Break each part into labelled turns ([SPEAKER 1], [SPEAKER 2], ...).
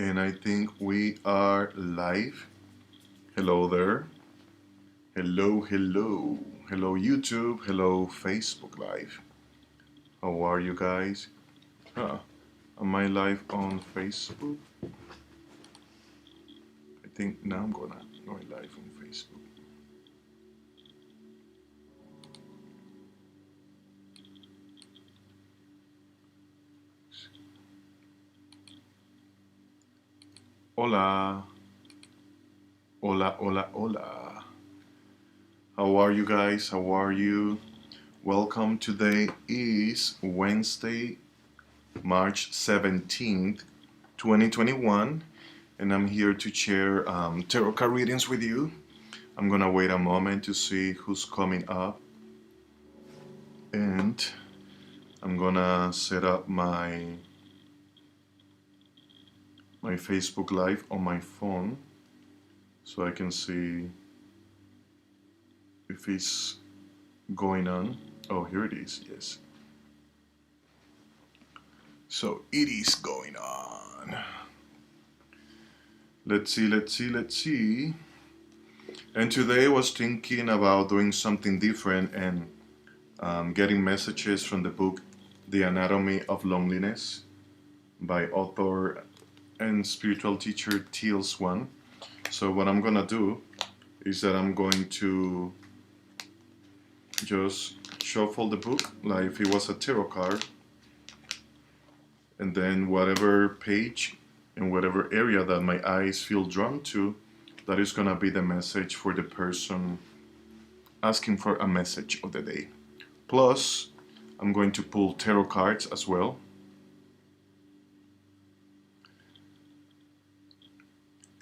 [SPEAKER 1] And I think we are live. Hello there. Hello, hello. Hello, YouTube. Hello, Facebook Live. How are you guys? Am I live on Facebook? I think now I'm gonna go live on Facebook. Hola. Hola, hola, hola. How are you guys? How are you? Welcome. Today is Wednesday, March 17th, 2021, and I'm here to share tarot card readings with you. I'm gonna wait a moment to see who's coming up, and I'm gonna set up my Facebook Live on my phone so I can see if it's going on. Oh, here it is. Yes. So it is going on. Let's see, let's see, let's see. And today I was thinking about doing something different and getting messages from the book The Anatomy of Loneliness by author and spiritual teacher Teal Swan. So what I'm gonna do is that I'm going to just shuffle the book like if it was a tarot card, and then whatever page and whatever area that my eyes feel drawn to, that is gonna be the message for the person asking for a message of the day. Plus, I'm going to pull tarot cards as well.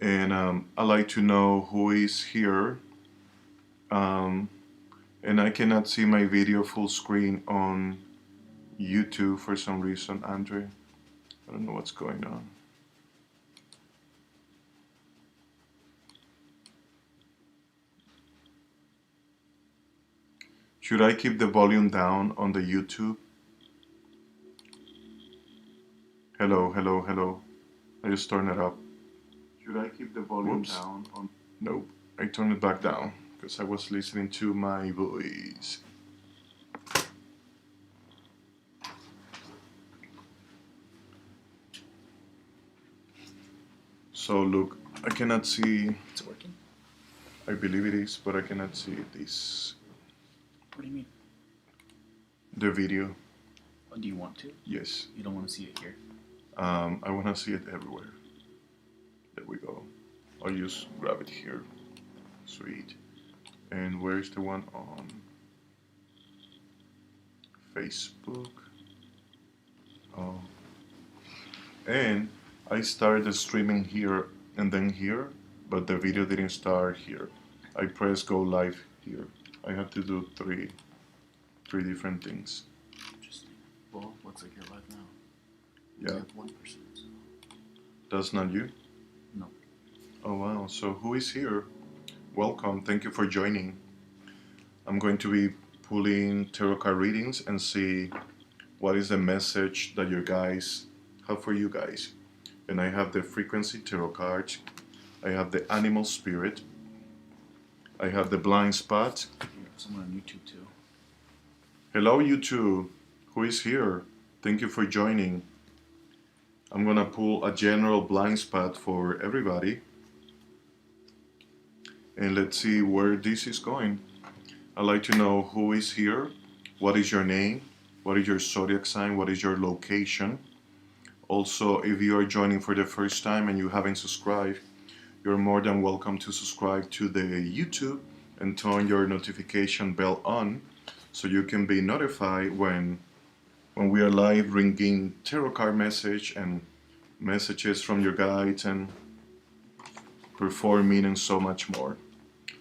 [SPEAKER 1] And I like to know who is here. And I cannot see my video full screen on YouTube for some reason, Andre. I don't know what's going on. Should I keep the volume down on the YouTube? Hello, hello, hello. I just turned it up. Should I keep the volume down on? Nope. I turned it back down because I was listening to my voice. So look, I cannot see.
[SPEAKER 2] It's working?
[SPEAKER 1] I believe it is, but I cannot see this.
[SPEAKER 2] What do you mean?
[SPEAKER 1] The video.
[SPEAKER 2] Oh, do you want to?
[SPEAKER 1] Yes.
[SPEAKER 2] You don't want to see it here?
[SPEAKER 1] I want to see it everywhere. There we go. I'll just grab it here. Sweet. And where's the one on Facebook? Oh. And I started the streaming here and then here, but the video didn't start here. I press go live here. I have to do three different things.
[SPEAKER 2] Interesting. Well, looks like you're live now.
[SPEAKER 1] Yeah.
[SPEAKER 2] We have one person. So.
[SPEAKER 1] That's not you?
[SPEAKER 2] No.
[SPEAKER 1] Oh wow. So who is here? Welcome. Thank you for joining. I'm going to be pulling tarot card readings and see what is the message that your guys have for you guys. And I have the frequency tarot cards. I have the animal spirit. I have the blind spot.
[SPEAKER 2] You have someone on YouTube too.
[SPEAKER 1] Hello, YouTube. Who is here? Thank you for joining. I'm gonna pull a general blind spot for everybody. And let's see where this is going. I'd like to know who is here. What is your name? What is your zodiac sign? What is your location? Also, if you are joining for the first time and you haven't subscribed, you're more than welcome to subscribe to the YouTube and turn your notification bell on so you can be notified when we are live bringing tarot card message and messages from your guides and performing and so much more.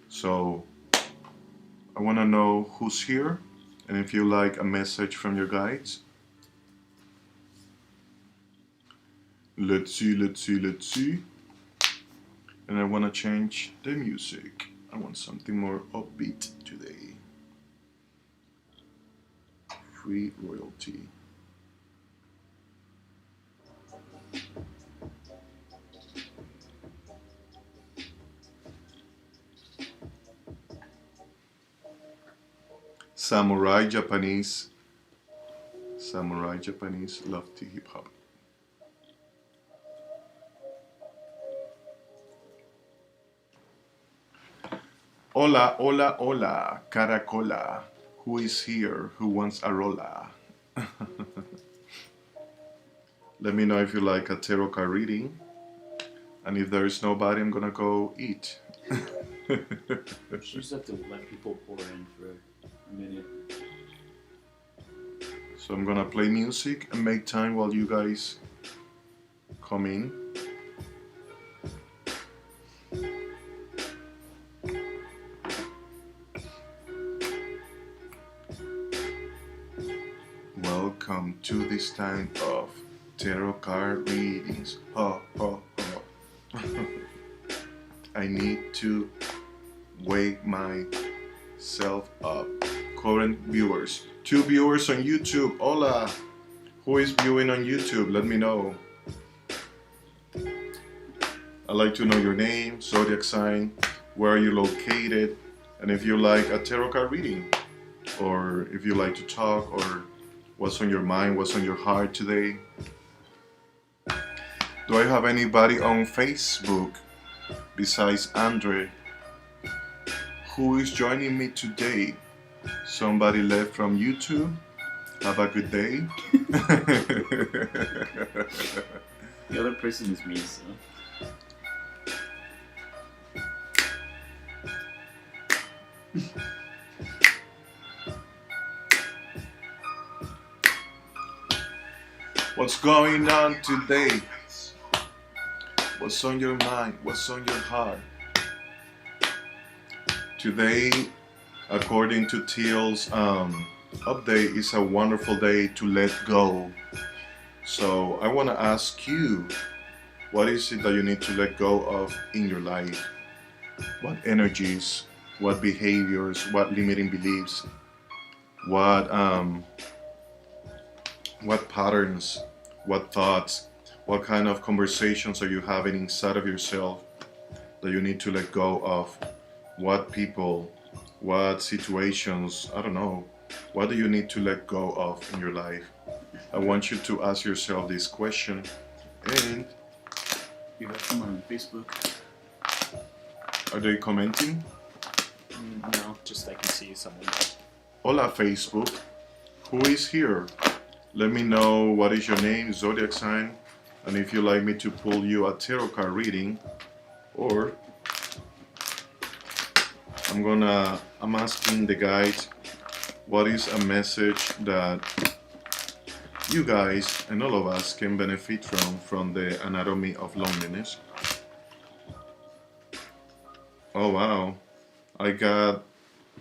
[SPEAKER 1] So I want to know who's here and if you like a message from your guides. Let's see, let's see, let's see. And I want to change the music. I want something more upbeat today. Free royalty. Samurai Japanese. Samurai Japanese love to hip hop. Hola, hola, hola, Caracola. Who is here? Who wants a rola? Let me know if you like a tarot card reading. And if there is nobody, I'm gonna go eat.
[SPEAKER 2] You just have to let people pour in for a minute.
[SPEAKER 1] So I'm gonna play music and make time while you guys come in. Welcome to this time of tarot card readings. Ho, ho, ho. I need to wake myself up. Current viewers. 2 viewers on YouTube. Hola. Who is viewing on YouTube? Let me know. I'd like to know your name, zodiac sign, where are you located, and if you like a tarot card reading, or if you like to talk, or what's on your mind, what's on your heart today. Do I have anybody on Facebook besides Andre? Who is joining me today? Somebody left from YouTube? Have a good day.
[SPEAKER 2] The other person is me, so.
[SPEAKER 1] What's going on today? What's on your mind? What's on your heart? Today, according to Teal's update, is a wonderful day to let go. So I want to ask you, what is it that you need to let go of in your life? What energies, what behaviors, what limiting beliefs, what patterns, what thoughts, what kind of conversations are you having inside of yourself that you need to let go of? What people, what situations, I don't know, what do you need to let go of in your life? I want you to ask yourself this question. And
[SPEAKER 2] You have someone on Facebook?
[SPEAKER 1] are they commenting?
[SPEAKER 3] No, just I can see someone.
[SPEAKER 1] Hola Facebook, who is here? Let me know what is your name, zodiac sign, and if you like me to pull you a tarot card reading, or I'm asking the guides what is a message that you guys and all of us can benefit from the anatomy of loneliness. Oh wow, I got,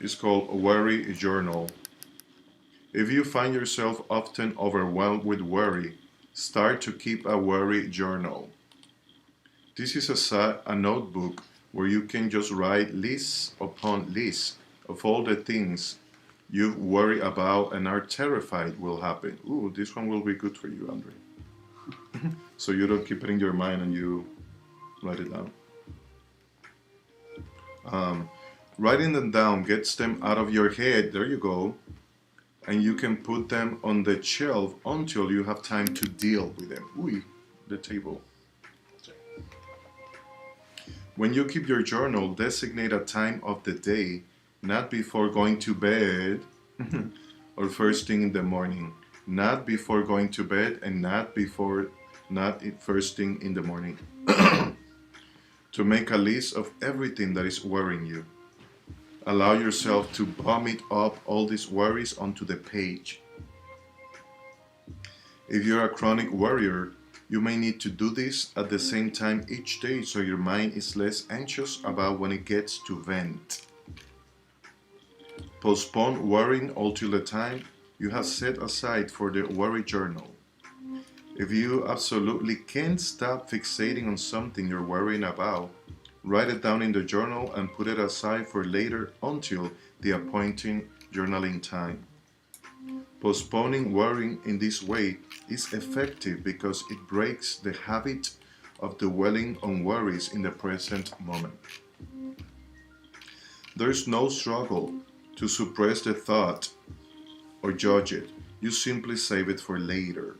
[SPEAKER 1] it's called a worry journal. If you find yourself often overwhelmed with worry, start to keep a worry journal. This is a notebook where you can just write lists upon lists of all the things you worry about and are terrified will happen. Ooh, this one will be good for you, Andre. So you don't keep it in your mind and you write it down. Writing them down gets them out of your head. There you go. And you can put them on the shelf until you have time to deal with them. Ooh, the table. When you keep your journal, designate a time of the day, not before going to bed or first thing in the morning. Not before going to bed and not first thing in the morning. To make a list of everything that is worrying you. Allow yourself to vomit up all these worries onto the page. If you're a chronic worrier, you may need to do this at the same time each day so your mind is less anxious about when it gets to vent. Postpone worrying until the time you have set aside for the worry journal. If you absolutely can't stop fixating on something you're worrying about, write it down in the journal and put it aside for later until the appointed journaling time. Postponing worrying in this way is effective because it breaks the habit of dwelling on worries in the present moment. There is no struggle to suppress the thought or judge it. You simply save it for later.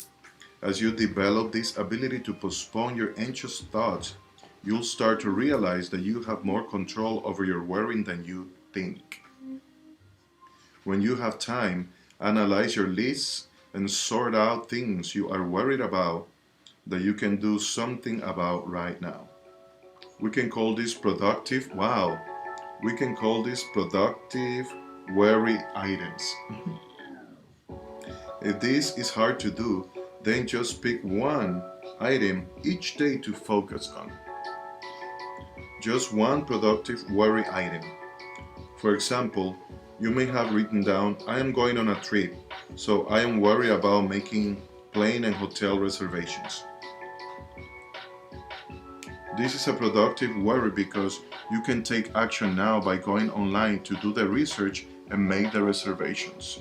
[SPEAKER 1] As you develop this ability to postpone your anxious thoughts, you'll start to realize that you have more control over your worrying than you think. When you have time, analyze your lists and sort out things you are worried about that you can do something about right now. We can call this productive, wow, we can call this productive worry items. If this is hard to do, then just pick one item each day to focus on. Just one productive worry item. For example, you may have written down, I am going on a trip, so I am worried about making plane and hotel reservations. This is a productive worry because you can take action now by going online to do the research and make the reservations.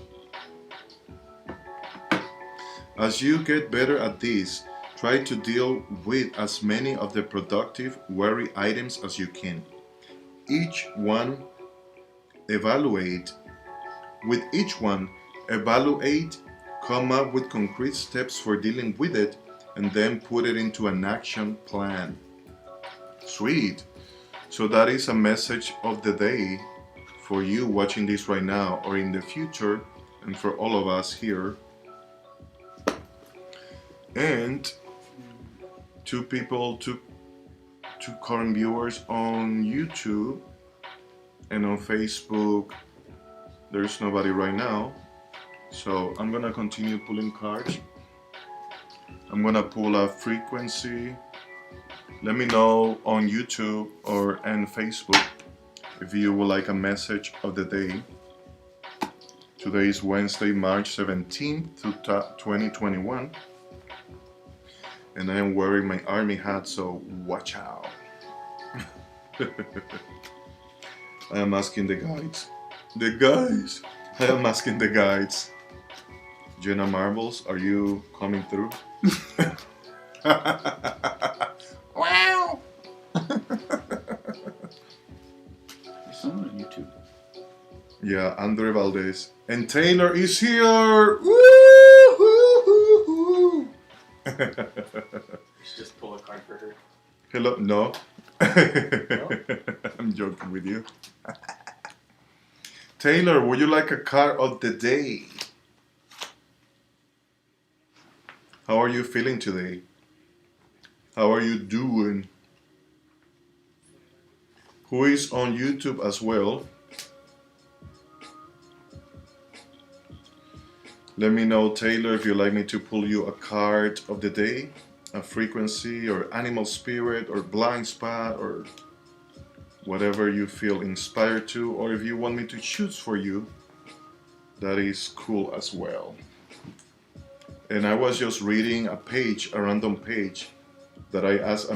[SPEAKER 1] As you get better at this, try to deal with as many of the productive worry items as you can. Evaluate, come up with concrete steps for dealing with it, and then put it into an action plan. Sweet. So that is a message of the day for you watching this right now or in the future, and for all of us here. And two current viewers on YouTube and on Facebook. There's nobody right now, so I'm gonna continue pulling cards. I'm gonna pull a frequency. Let me know on YouTube and Facebook if you would like a message of the day. Today is Wednesday, March 17th, 2021. And I am wearing my army hat, so watch out. I am asking the guides. I am asking the guides. Jenna Marbles, are you coming through? Wow.
[SPEAKER 2] It's on YouTube.
[SPEAKER 1] Yeah, Andre Valdez. And Taylor is here! Woo-hoo-hoo-hoo.
[SPEAKER 3] Just pull a card for her.
[SPEAKER 1] Hello? No. I'm joking with you. Taylor, would you like a card of the day? How are you feeling today? How are you doing? Who is on YouTube as well? Let me know, Taylor, if you'd like me to pull you a card of the day, a frequency or animal spirit or blind spot or whatever you feel inspired to, or if you want me to choose for you, that is cool as well. And I was just reading a random page that I asked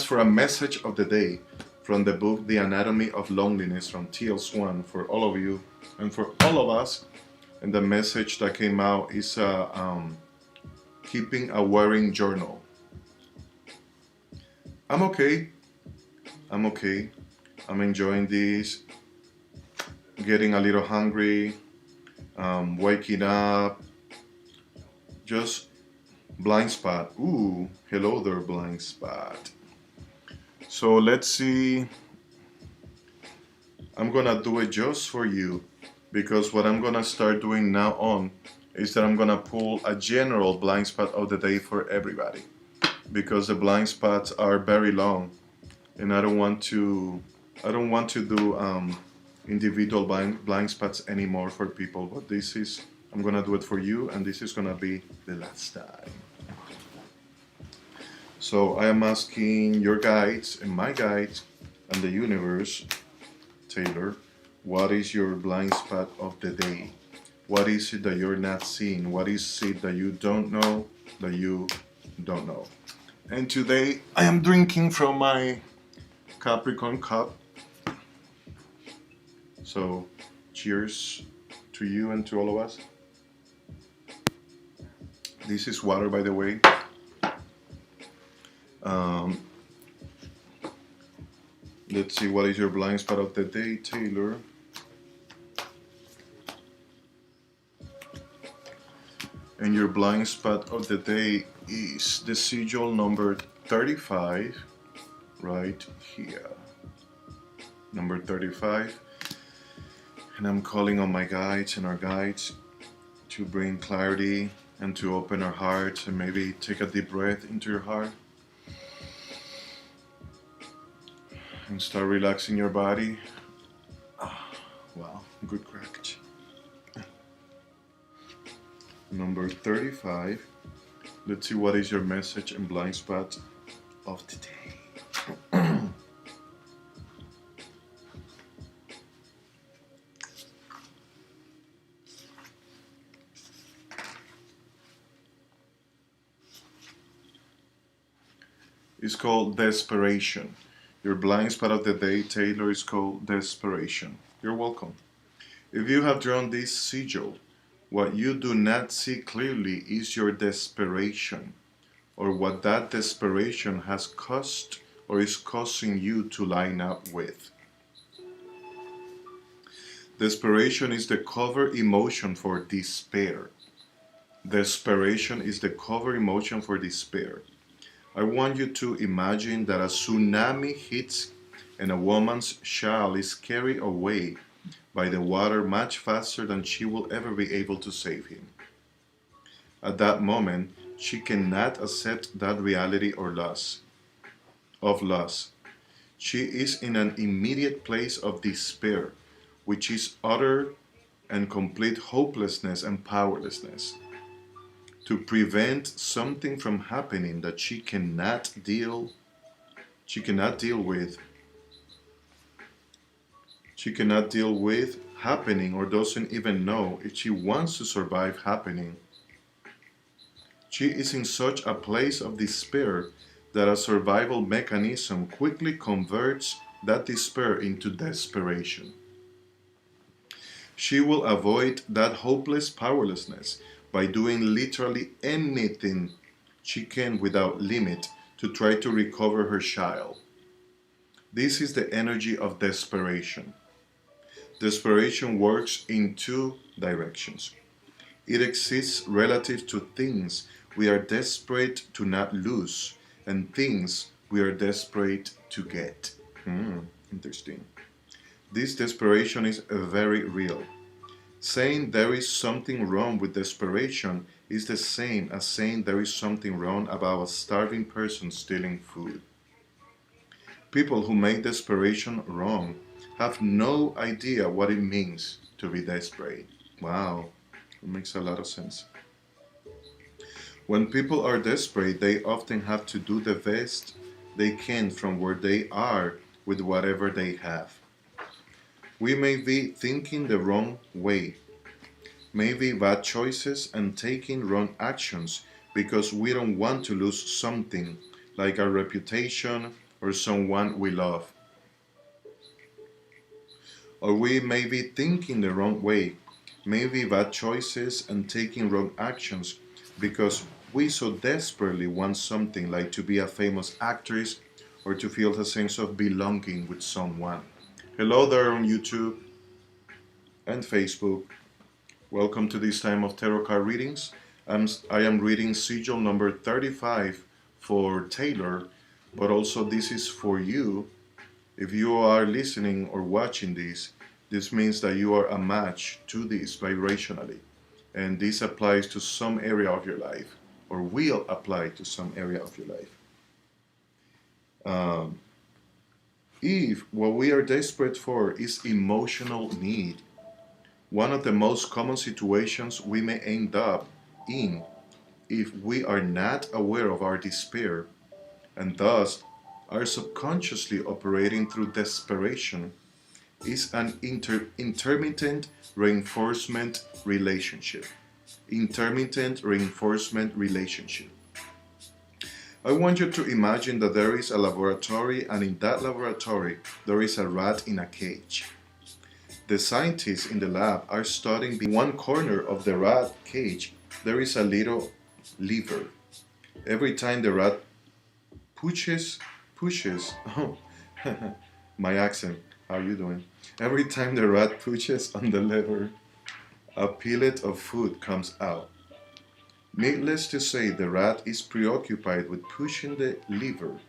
[SPEAKER 1] for a message of the day from the book The Anatomy of Loneliness from T.L. Swan for all of you and for all of us. And the message that came out is keeping a worrying journal. I'm okay. I'm enjoying this. Getting a little hungry. Waking up. Just blind spot. Ooh, hello there, blind spot. So let's see. I'm gonna do it just for you, because what I'm gonna start doing now on is that I'm gonna pull a general blind spot of the day for everybody, because the blind spots are very long, and I don't want to do individual blind spots anymore for people. But I'm gonna do it for you, and this is gonna be the last time. So I am asking your guides and my guides and the universe, Taylor, what is your blind spot of the day? What is it that you're not seeing? What is it that you don't know that you don't know? And today I am drinking from my Capricorn cup. So cheers to you and to all of us. This is water, by the way. Let's see, what is your blind spot of the day, Taylor? And your blind spot of the day is the sigil number 35, right here. Number 35. And I'm calling on my guides and our guides to bring clarity and to open our hearts and maybe take a deep breath into your heart and start relaxing your body. Wow, good crack. Number 35. Let's see what is your message and blind spot of today. It's called desperation. Your blind spot of the day, Taylor, is called desperation. You're welcome. If you have drawn this sigil, what you do not see clearly is your desperation, or what that desperation has caused or is causing you to line up with. Desperation is the cover emotion for despair. Desperation is the cover emotion for despair. I want you to imagine that a tsunami hits and a woman's child is carried away by the water much faster than she will ever be able to save him. At that moment, she cannot accept that reality or loss. She is in an immediate place of despair, which is utter and complete hopelessness and powerlessness. To prevent something from happening that she cannot deal with happening, or doesn't even know if she wants to survive happening. She is in such a place of despair that a survival mechanism quickly converts that despair into desperation. She will avoid that hopeless powerlessness by doing literally anything she can without limit to try to recover her child. This is the energy of desperation. Desperation works in two directions. It exists relative to things we are desperate to not lose and things we are desperate to get. Interesting. This desperation is very real. Saying there is something wrong with desperation is the same as saying there is something wrong about a starving person stealing food. People who make desperation wrong have no idea what it means to be desperate. Wow, it makes a lot of sense. When people are desperate, they often have to do the best they can from where they are with whatever they have. We may be thinking the wrong way, maybe bad choices and taking wrong actions because we don't want to lose something like our reputation or someone we love. Or we may be thinking the wrong way, maybe bad choices and taking wrong actions because we so desperately want something like to be a famous actress or to feel a sense of belonging with someone. Hello there on YouTube and Facebook. Welcome to this time of tarot card readings. I am reading sigil number 35 for Taylor, but also this is for you. If you are listening or watching this means that you are a match to this vibrationally. And this applies to some area of your life, or will apply to some area of your life. If what we are desperate for is emotional need, one of the most common situations we may end up in if we are not aware of our despair and thus are subconsciously operating through desperation is an intermittent reinforcement relationship. Intermittent reinforcement relationship. I want you to imagine that there is a laboratory, and in that laboratory there is a rat in a cage. The scientists in the lab are studying. In one corner of the rat cage there is a little lever. Every time the rat pushes, oh, my accent, how are you doing? Every time the rat pushes on the lever, a pellet of food comes out. Needless to say, the rat is preoccupied with pushing the lever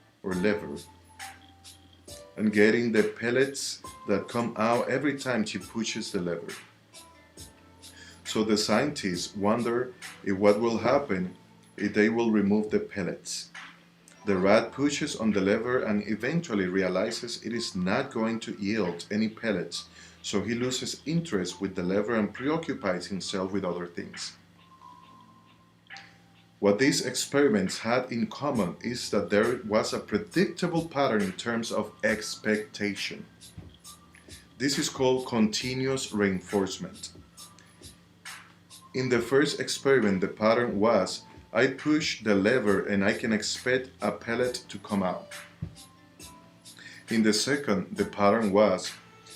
[SPEAKER 1] and getting the pellets that come out every time she pushes the lever. So the scientists wonder if what will happen if they will remove the pellets. The rat pushes on the lever and eventually realizes it is not going to yield any pellets, so he loses interest with the lever and preoccupies himself with other things. What these experiments had in common is that there was a predictable pattern in terms of expectation. This is called continuous reinforcement. In the first experiment, the pattern was, I push the lever and I can expect a pellet to come out. In the second, the pattern was,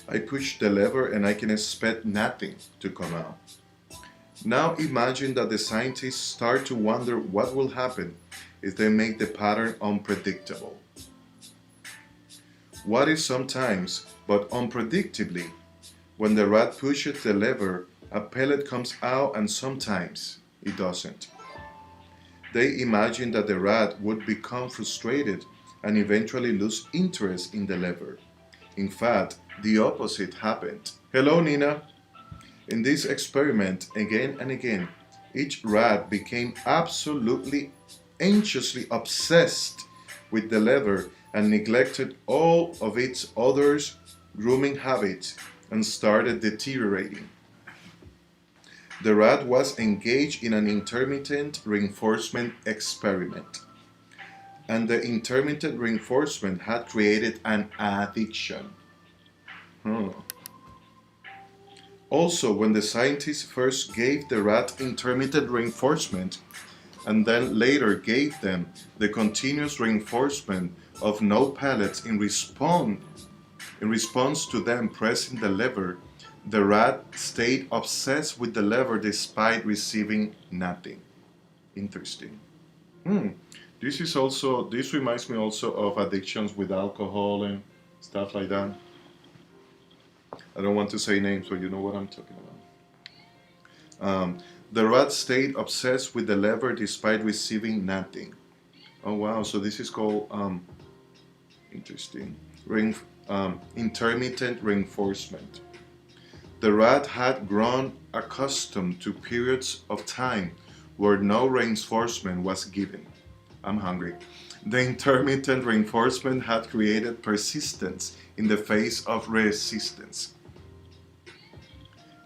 [SPEAKER 1] I push the lever and I can expect nothing to come out. Now imagine that the scientists start to wonder what will happen if they make the pattern unpredictable. What if sometimes, but unpredictably, when the rat pushes the lever, a pellet comes out and sometimes it doesn't? They imagined that the rat would become frustrated and eventually lose interest in the lever. In fact, the opposite happened. Hello, Nina. In this experiment, again and again, each rat became absolutely anxiously obsessed with the lever and neglected all of its other grooming habits and started deteriorating. The rat was engaged in an intermittent reinforcement experiment, and the intermittent reinforcement had created an addiction. Also, when the scientists first gave the rat intermittent reinforcement and then later gave them the continuous reinforcement of no pellets in response to them pressing the lever, the rat stayed obsessed with the lever despite receiving nothing. Interesting. This reminds me also of addictions with alcohol and stuff like that. I don't want to say names, but you know what I'm talking about. The rat stayed obsessed with the lever despite receiving nothing. Oh wow, so this is called interesting. Intermittent reinforcement. The rat had grown accustomed to periods of time where no reinforcement was given. I'm hungry. The intermittent reinforcement had created persistence in the face of resistance.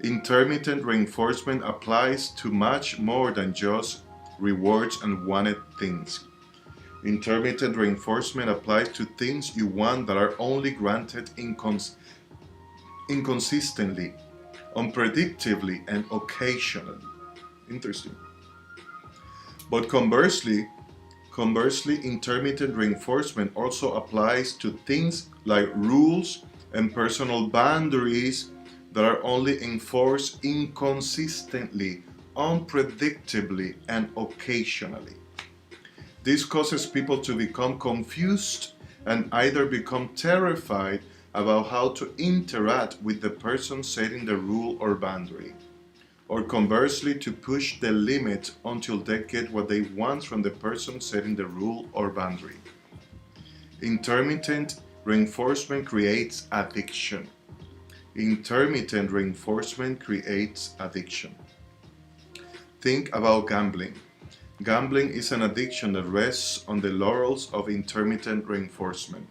[SPEAKER 1] Intermittent reinforcement applies to much more than just rewards and wanted things. Intermittent reinforcement applies to things you want that are only granted inconsistently, unpredictably, and occasionally. Interesting. But conversely, intermittent reinforcement also applies to things like rules and personal boundaries that are only enforced inconsistently, unpredictably, and occasionally. This causes people to become confused and either become terrified about how to interact with the person setting the rule or boundary, or conversely to push the limit until they get what they want from the person setting the rule or boundary. Intermittent reinforcement creates addiction. Intermittent reinforcement creates addiction. Think about gambling. Gambling is an addiction that rests on the laurels of intermittent reinforcement.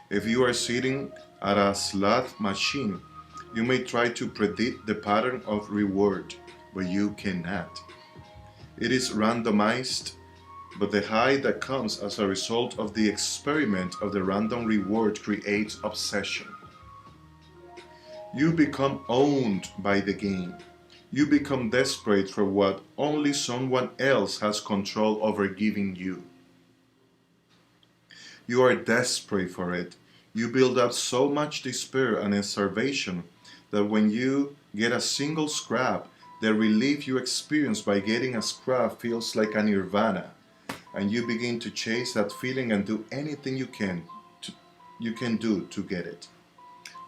[SPEAKER 1] If you are sitting at a slot machine, you may try to predict the pattern of reward, but you cannot. It is randomized, but the high that comes as a result of the experiment of the random reward creates obsession. You become owned by the game. You become desperate for what only someone else has control over giving you. You are desperate for it. You build up so much despair and starvation that when you get a single scrap, the relief you experience by getting a scrap feels like a nirvana, and you begin to chase that feeling and do anything you can do to get it.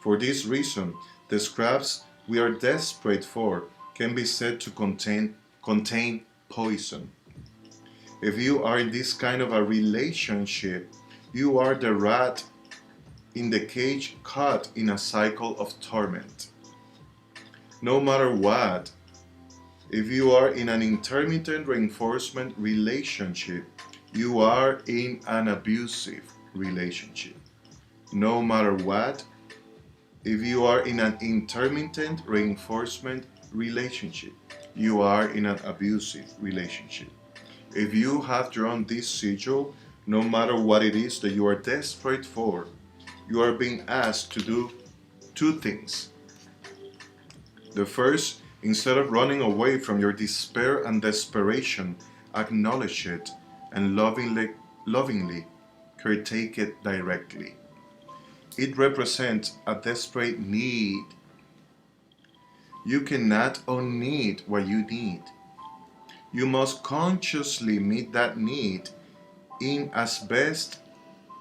[SPEAKER 1] For this reason, the scraps we are desperate for can be said to contain poison. If you are in this kind of a relationship, you are the rat in the cage caught in a cycle of torment. No matter what, if you are in an intermittent reinforcement relationship, you are in an abusive relationship. No matter what, if you are in an intermittent reinforcement relationship, you are in an abusive relationship. If you have drawn this sigil, no matter what it is that you are desperate for, you are being asked to do two things. The first, instead of running away from your despair and desperation, acknowledge it and lovingly caretake it directly. It represents a desperate need. You cannot unneed what you need. You must consciously meet that need in as best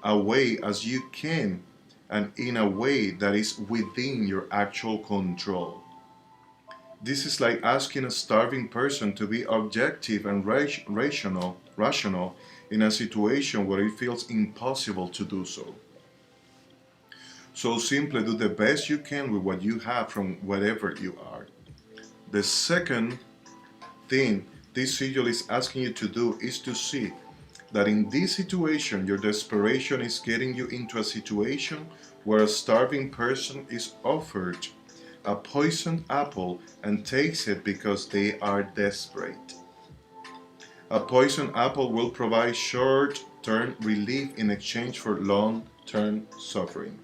[SPEAKER 1] a way as you can and in a way that is within your actual control. This is like asking a starving person to be objective and rational in a situation where it feels impossible to do so. So simply do the best you can with what you have from wherever you are. The second thing this sigil is asking you to do is to see that in this situation, your desperation is getting you into a situation where a starving person is offered a poisoned apple and takes it because they are desperate. A poisoned apple will provide short-term relief in exchange for long-term suffering.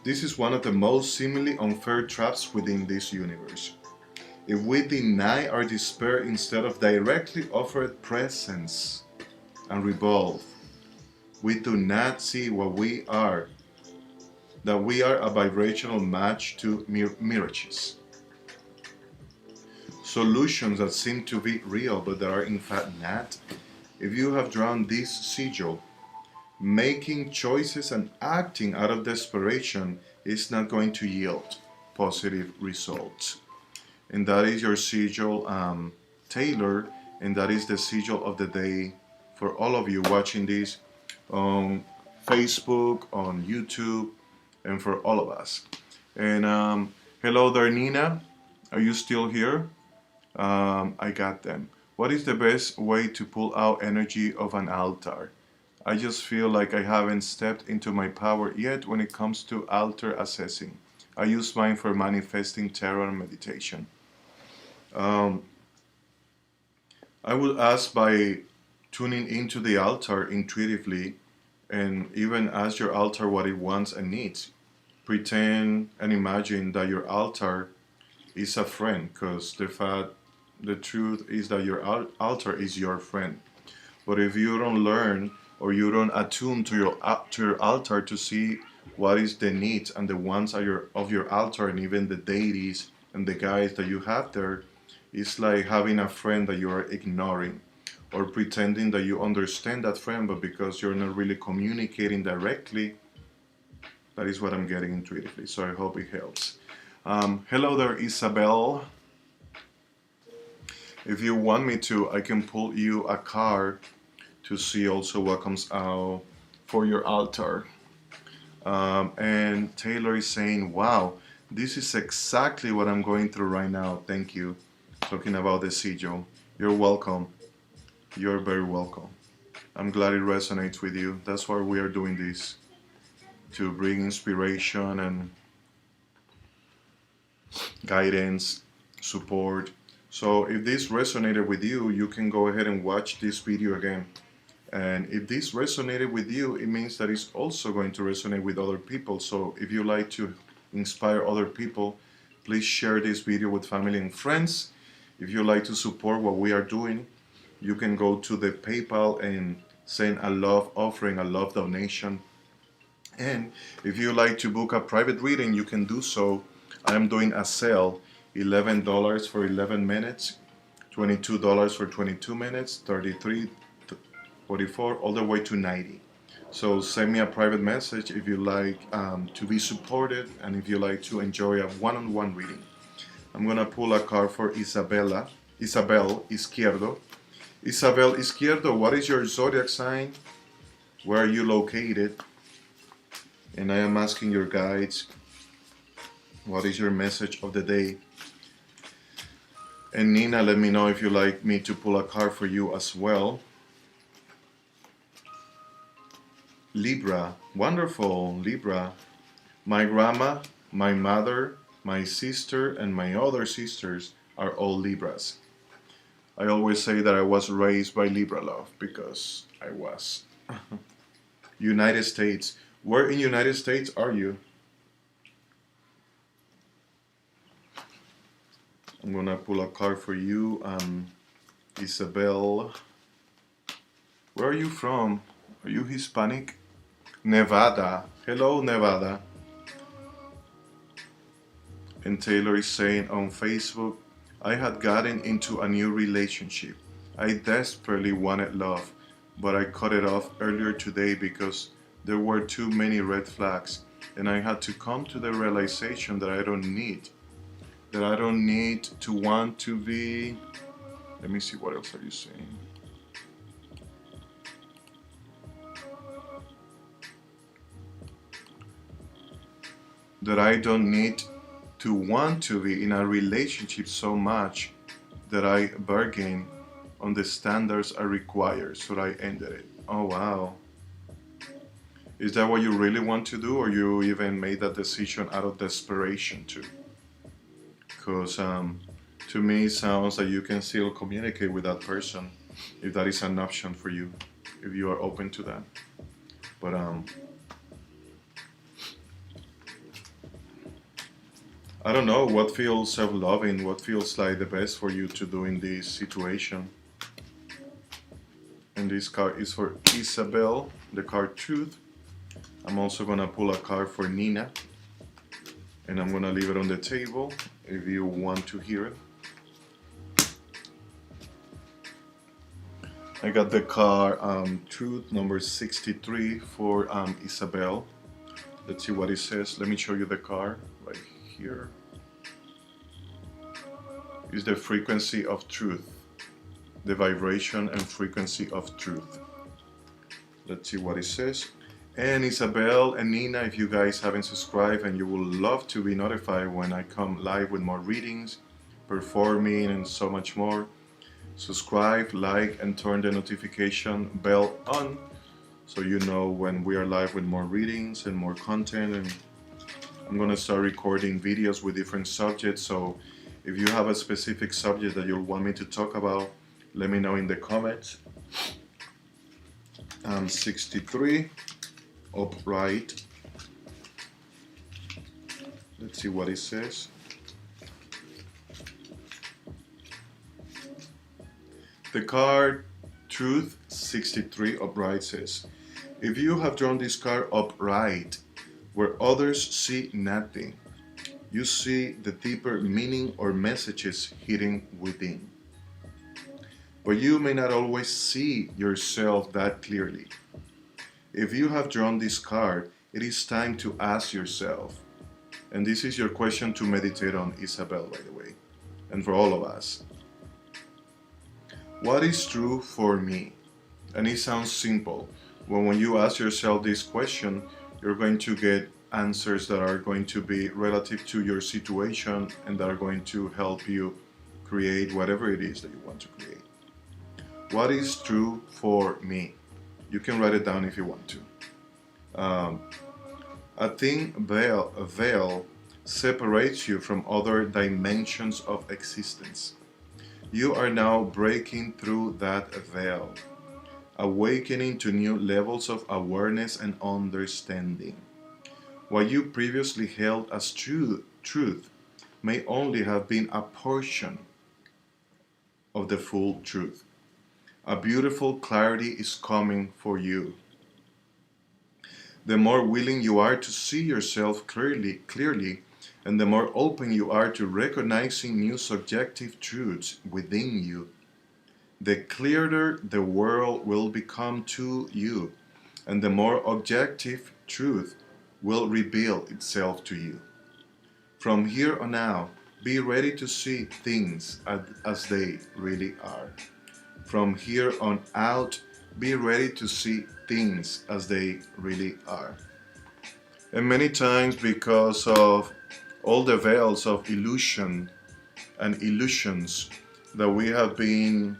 [SPEAKER 1] This is one of the most seemingly unfair traps within this universe. If we deny our despair instead of directly offer it presence and revolve, we do not see what we are, that we are a vibrational match to mirages. Solutions that seem to be real but that are in fact not. If you have drawn this sigil, making choices and acting out of desperation is not going to yield positive results. And that is your sigil, Taylor, and that is the sigil of the day for all of you watching this on Facebook, on YouTube, and for all of us. And hello there, Nina. Are you still here? I got them. What is the best way to pull out energy of an altar? I just feel like I haven't stepped into my power yet when it comes to altar assessing. I use mine for manifesting tarot and meditation. I would ask by tuning into the altar intuitively and even ask your altar what it wants and needs. Pretend and imagine that your altar is a friend, because the truth is that your altar is your friend. But if you don't learn or you don't attune to your altar to see what is the needs and the wants of your altar, and even the deities and the guides that you have there, it's like having a friend that you are ignoring, or pretending that you understand that friend, but because you're not really communicating directly. That is what I'm getting intuitively, so I hope it helps. Hello there, Isabel. If you want me to, I can pull you a card to see also what comes out for your altar. And Taylor is saying, wow, this is exactly what I'm going through right now. Thank you. Talking about the sigil. You're welcome. You're very welcome. I'm glad it resonates with you. That's why we are doing this, to bring inspiration and guidance, support. So if this resonated with you, you can go ahead and watch this video again. And if this resonated with you, it means that it's also going to resonate with other people. So if you like to inspire other people, please share this video with family and friends. If you like to support what we are doing, you can go to the PayPal and send a love offering, a love donation. And if you like to book a private reading, you can do so. I am doing a sale, $11 for 11 minutes, $22 for 22 minutes, $33, $44, all the way to $90. So send me a private message if you like to be supported and if you like to enjoy a one-on-one reading. I'm gonna pull a card for Isabella. Isabel Izquierdo. Isabel Izquierdo, what is your zodiac sign? Where are you located? And I am asking your guides, what is your message of the day? And Nina, let me know if you like me to pull a card for you as well. Libra, wonderful, Libra. My grandma, my mother, my sister, and my other sisters are all Libras. I always say that I was raised by Libra love because I was. United States. Where in United States are you? I'm gonna pull a card for you, Isabel. Where are you from? Are you Hispanic? Nevada. Hello, Nevada. And Taylor is saying on Facebook, I had gotten into a new relationship. I desperately wanted love, but I cut it off earlier today because there were too many red flags, and I had to come to the realization that I don't need to want to be. Let me see, what else are you saying? That I don't need to want to be in a relationship so much that I bargain on the standards I require, so I ended it. Oh wow. Is that what you really want to do, or you even made that decision out of desperation too? Because to me it sounds like you can still communicate with that person if that is an option for you, if you are open to that. But I don't know what feels self-loving, what feels like the best for you to do in this situation. And this card is for Isabel, the card Truth. I'm also gonna pull a card for Nina, and I'm gonna leave it on the table if you want to hear it. I got the card Truth number 63 for Isabel. Let's see what it says. Let me show you the card right here. Is the frequency of truth, the vibration and frequency of truth. Let's see what it says. And Isabel and Nina, if you guys haven't subscribed and you would love to be notified when I come live with more readings, performing, and so much more, subscribe, like, and turn the notification bell on so you know when we are live with more readings and more content. And I'm gonna start recording videos with different subjects, so if you have a specific subject that you want me to talk about, let me know in the comments. 63, upright. Let's see what it says. The card Truth 63 upright says, if you have drawn this card upright, where others see nothing, you see the deeper meaning or messages hidden within. But you may not always see yourself that clearly. If you have drawn this card, it is time to ask yourself, and this is your question to meditate on, Isabel, by the way, and for all of us. What is true for me? And it sounds simple. When you ask yourself this question, you're going to get answers that are going to be relative to your situation and that are going to help you create whatever it is that you want to create. What is true for me? You can write it down if you want to. A thin veil separates you from other dimensions of existence. You are now breaking through that veil, awakening to new levels of awareness and understanding. What you previously held as truth may only have been a portion of the full truth. A beautiful clarity is coming for you. The more willing you are to see yourself clearly, and the more open you are to recognizing new subjective truths within you, the clearer the world will become to you, and the more objective truth will reveal itself to you. From here on out, be ready to see things as they really are. From here on out, be ready to see things as they really are. And many times, because of all the veils of illusion and illusions that we have in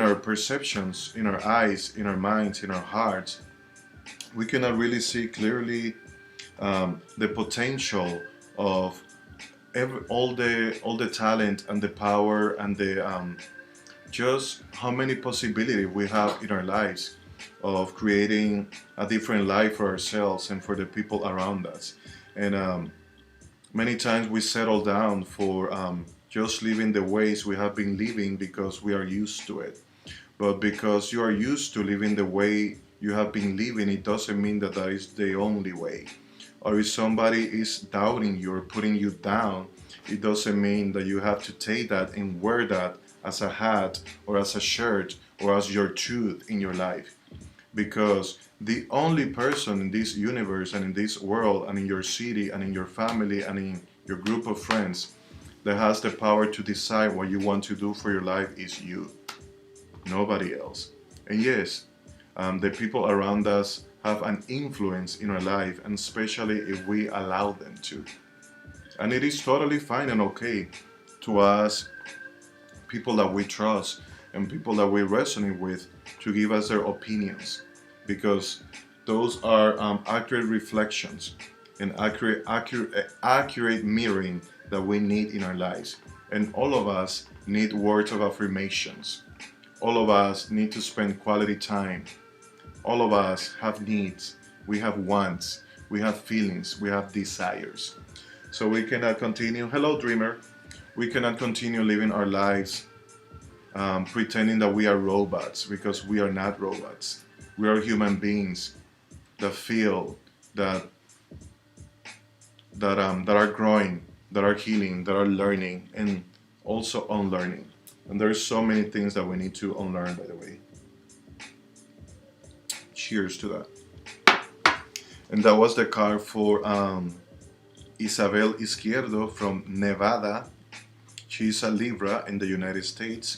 [SPEAKER 1] our perceptions, in our eyes, in our minds, in our hearts, we cannot really see clearly the potential of all the talent and the power and the just how many possibilities we have in our lives of creating a different life for ourselves and for the people around us. And many times we settle down for just living the ways we have been living because we are used to it. But because you are used to living the way you have been living, it doesn't mean that that is the only way. Or if somebody is doubting you or putting you down, it doesn't mean that you have to take that and wear that as a hat or as a shirt or as your truth in your life. Because the only person in this universe and in this world and in your city and in your family and in your group of friends that has the power to decide what you want to do for your life is you, nobody else. And yes, the people around us have an influence in our life, and especially if we allow them to. And it is totally fine and okay to ask people that we trust and people that we resonate with to give us their opinions, because those are accurate reflections and accurate mirroring that we need in our lives. And all of us need words of affirmations. All of us need to spend quality time. All of us have needs. We have wants. We have feelings. We have desires. So we cannot continue. Hello, dreamer. We cannot continue living our lives pretending that we are robots, because we are not robots. We are human beings that feel, that are growing, that are healing, that are learning, and also unlearning. And there's so many things that we need to unlearn, by the way. Cheers to that. And that was the card for Isabel Izquierdo from Nevada. She's a Libra in the United States.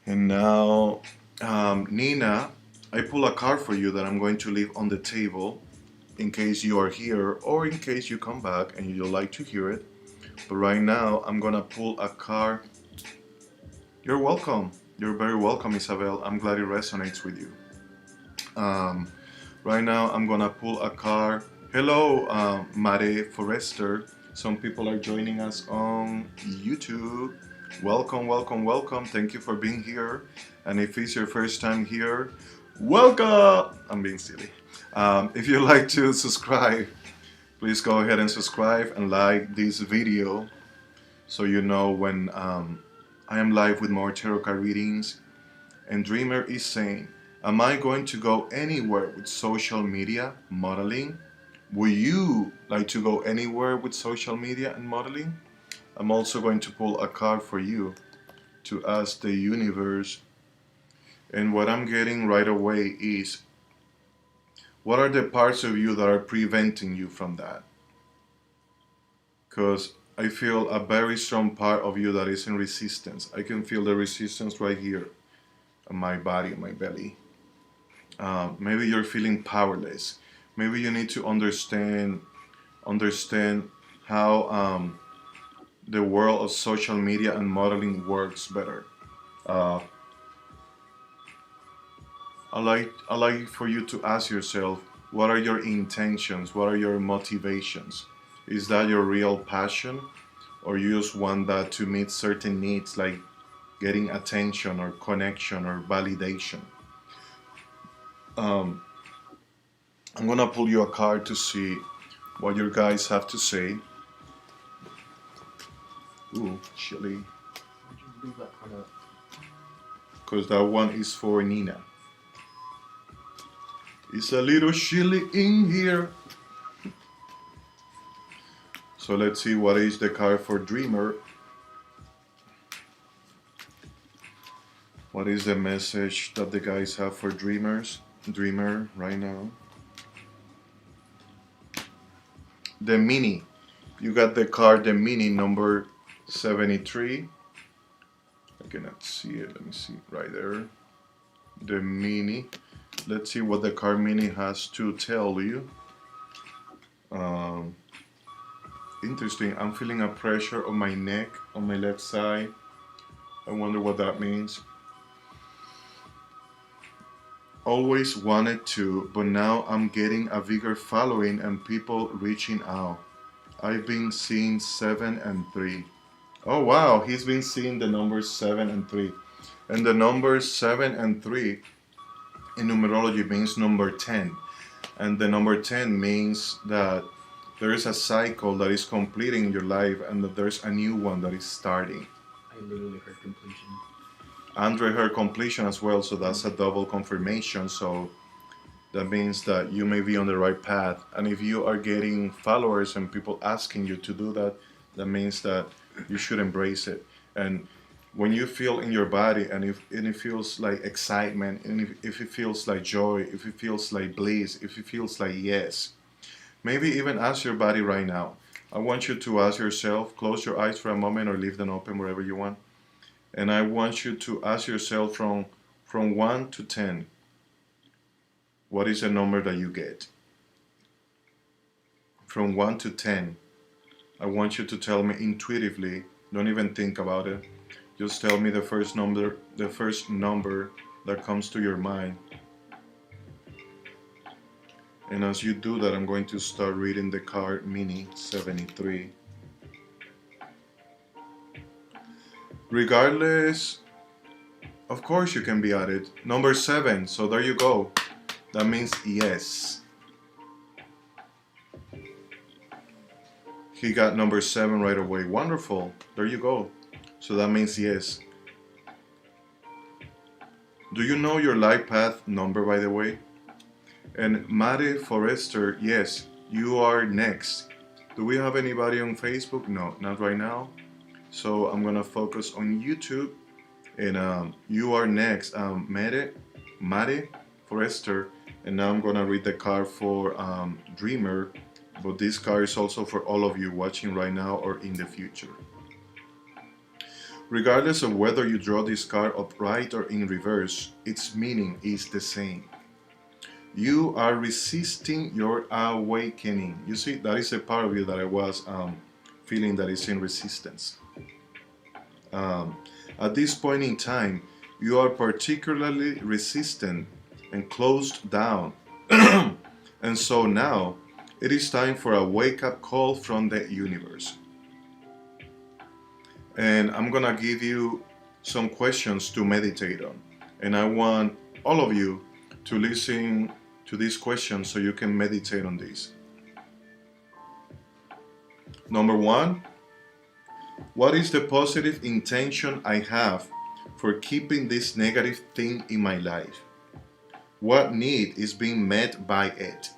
[SPEAKER 1] And now, Nina, I pull a card for you that I'm going to leave on the table in case you are here or in case you come back and you'd like to hear it. But right now, I'm going to pull a card. You're welcome. You're very welcome, Isabel. I'm glad it resonates with you. Right now, I'm going to pull a card. Hello, Mare Forrester. Some people are joining us on YouTube. Welcome, welcome, welcome. Thank you for being here. And if it's your first time here, welcome. I'm being silly. If you'd like to subscribe, please go ahead and subscribe and like this video so you know when I am live with more tarot card readings. And Dreamer is saying, am I going to go anywhere with social media modeling? Would you like to go anywhere with social media and modeling? I'm also going to pull a card for you to ask the universe. And what I'm getting right away is, what are the parts of you that are preventing you from that? Because I feel a very strong part of you that is in resistance. I can feel the resistance right here on my body, on my belly. Maybe you're feeling powerless. Maybe you need to understand how the world of social media and modeling works better. I like for you to ask yourself, what are your intentions? What are your motivations? Is that your real passion? Or you just want that to meet certain needs like getting attention or connection or validation? I'm gonna pull you a card to see what your guys have to say. Ooh, chilly. Because that one is for Nina. It's a little chilly in here. So let's see what is the card for Dreamer. What is the message that the guys have for Dreamer right now? The mini. You got the card, the mini number 73. I cannot see it. Let me see right there. The mini. Let's see what the card mini has to tell you. Interesting. I'm feeling a pressure on my neck, on my left side. I wonder what that means. Always wanted to, but now I'm getting a bigger following and people reaching out. I've been seeing 7 and 3. Oh wow, he's been seeing the numbers 7 and 3. And the numbers 7 and 3 in numerology means number 10. And the number 10 means that there is a cycle that is completing in your life and that there's a new one that is starting.
[SPEAKER 2] I literally heard completion.
[SPEAKER 1] Andre heard completion as well, so that's a double confirmation. So that means that you may be on the right path. And if you are getting followers and people asking you to do that, that means that you should embrace it. And when you feel in your body and if it feels like excitement, and if it feels like joy, if it feels like bliss, if it feels like yes, maybe even ask your body right now. I want you to ask yourself, close your eyes for a moment or leave them open wherever you want. And I want you to ask yourself from 1 to 10, what is the number that you get? From 1 to 10, I want you to tell me intuitively, don't even think about it. Just tell me the first number that comes to your mind. And as you do that, I'm going to start reading the card mini 73. Regardless, of course you can be at it. Number 7, so there you go. That means yes. He got number 7 right away. Wonderful. There you go. So that means yes. Do you know your life path number, by the way? And Mare Forrester, yes, you are next. Do we have anybody on Facebook? No, not right now. So I'm gonna focus on YouTube. And you are next, Mare Forrester. And now I'm gonna read the card for Dreamer. But this card is also for all of you watching right now or in the future. Regardless of whether you draw this card upright or in reverse, its meaning is the same. You are resisting your awakening. You see, that is a part of you that I was feeling that is in resistance. At this point in time, you are particularly resistant and closed down. And so now, it is time for a wake-up call from the universe. And I'm gonna give you some questions to meditate on. And I want all of you to listen to these questions so you can meditate on these. Number 1, what is the positive intention I have for keeping this negative thing in my life? What need is being met by it?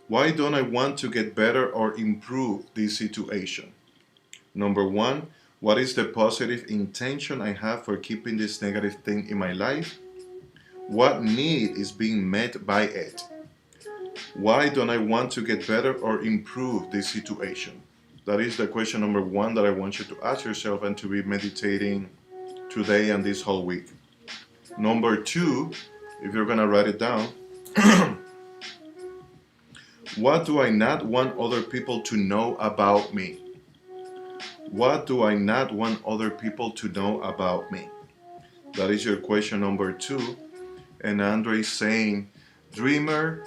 [SPEAKER 1] Why don't I want to get better or improve this situation? Number 1, what is the positive intention I have for keeping this negative thing in my life? What need is being met by it? Why don't I want to get better or improve this situation? That is the question number 1 that I want you to ask yourself and to be meditating today and this whole week. Number 2, if you're gonna write it down, what do I not want other people to know about me? What do I not want other people to know about me? That is your question number 2. And Andre is saying, Dreamer,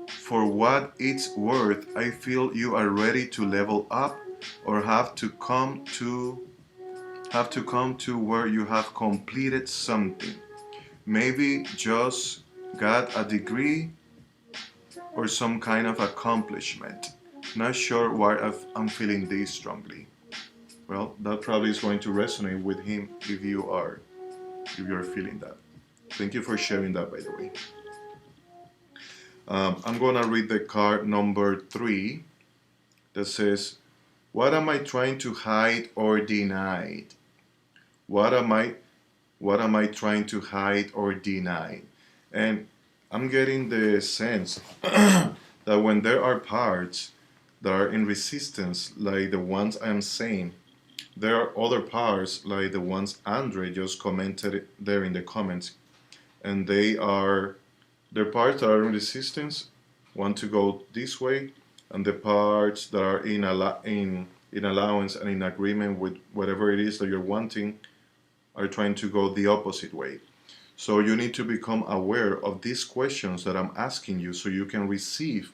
[SPEAKER 1] for what it's worth, I feel you are ready to level up or have to come to where you have completed something. Maybe just got a degree or some kind of accomplishment. Not sure why I'm feeling this strongly. Well, that probably is going to resonate with him if you're feeling that. Thank you for sharing that, by the way. I'm gonna read the card number 3 that says, what am I trying to hide or deny? What am I trying to hide or deny? And I'm getting the sense that when there are parts that are in resistance, like the ones I am saying. There are other parts, like the ones Andre just commented there in the comments, and they're parts that are in resistance, want to go this way, and the parts that are in allowance and in agreement with whatever it is that you're wanting are trying to go the opposite way. So you need to become aware of these questions that I'm asking you so you can receive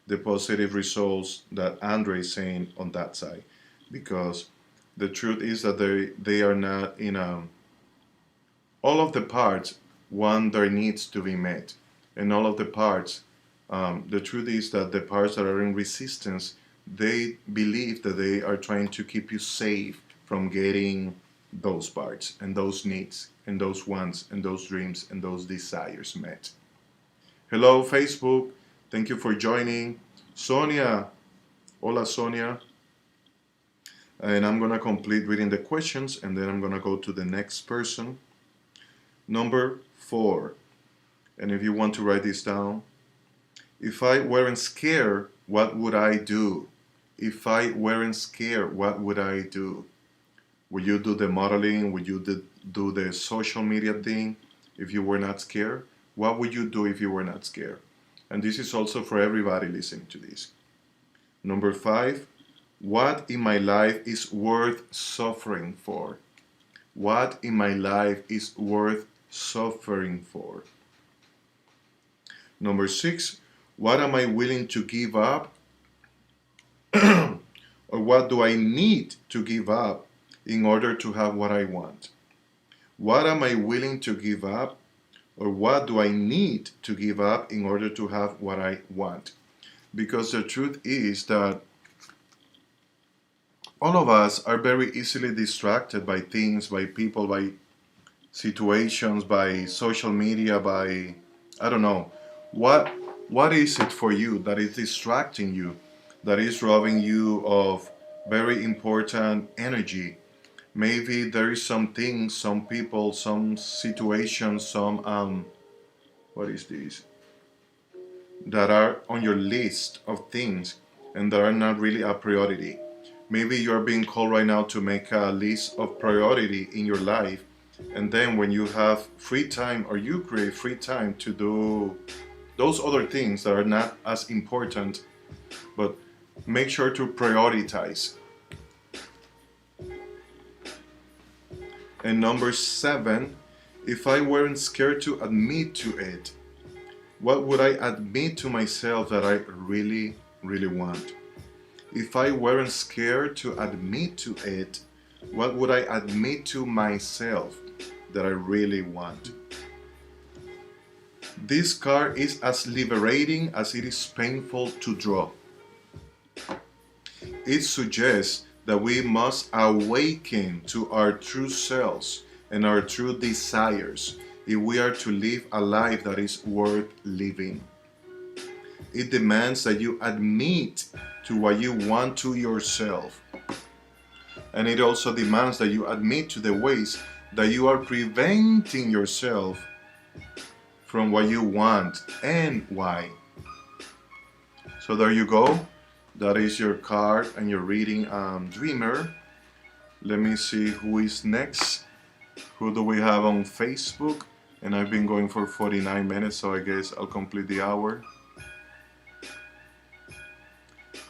[SPEAKER 1] the positive results that Andre is saying on that side. Because the truth is that they are not in all of the parts want their needs to be met. And all of the parts, the truth is that the parts that are in resistance, they believe that they are trying to keep you safe from getting those parts and those needs and those wants and those dreams and those desires met. Hello, Facebook. Thank you for joining. Sonia. Hola, Sonia. And I'm going to complete reading the questions and then I'm going to go to the next person. Number 4. And if you want to write this down, if I weren't scared, what would I do? If I weren't scared, what would I do? Would you do the modeling? Would you do the social media thing if you were not scared? What would you do if you were not scared? And this is also for everybody listening to this. Number 5, what in my life is worth suffering for? What in my life is worth suffering for? Number 6, what am I willing to give up? Or what do I need to give up in order to have what I want? What am I willing to give up? Or what do I need to give up in order to have what I want? Because the truth is that all of us are very easily distracted by things, by people, by situations, by social media, by, I don't know. What is it for you that is distracting you, that is robbing you of very important energy? Maybe there is some things, some people, some situations, some what is this? That are on your list of things and that are not really a priority. Maybe you're being called right now to make a list of priority in your life, and then when you have free time or you create free time to do those other things that are not as important, but make sure to prioritize. And number 7, if I weren't scared to admit to it, what would I admit to myself that I really, really want? If I weren't scared to admit to it, what would I admit to myself that I really want? This card is as liberating as it is painful to draw. It suggests that we must awaken to our true selves and our true desires if we are to live a life that is worth living. It demands that you admit to what you want to yourself. And it also demands that you admit to the ways that you are preventing yourself from what you want and why. So there you go. That is your card and your reading, Dreamer. Let me see who is next. Who do we have on Facebook? And I've been going for 49 minutes, so I guess I'll complete the hour.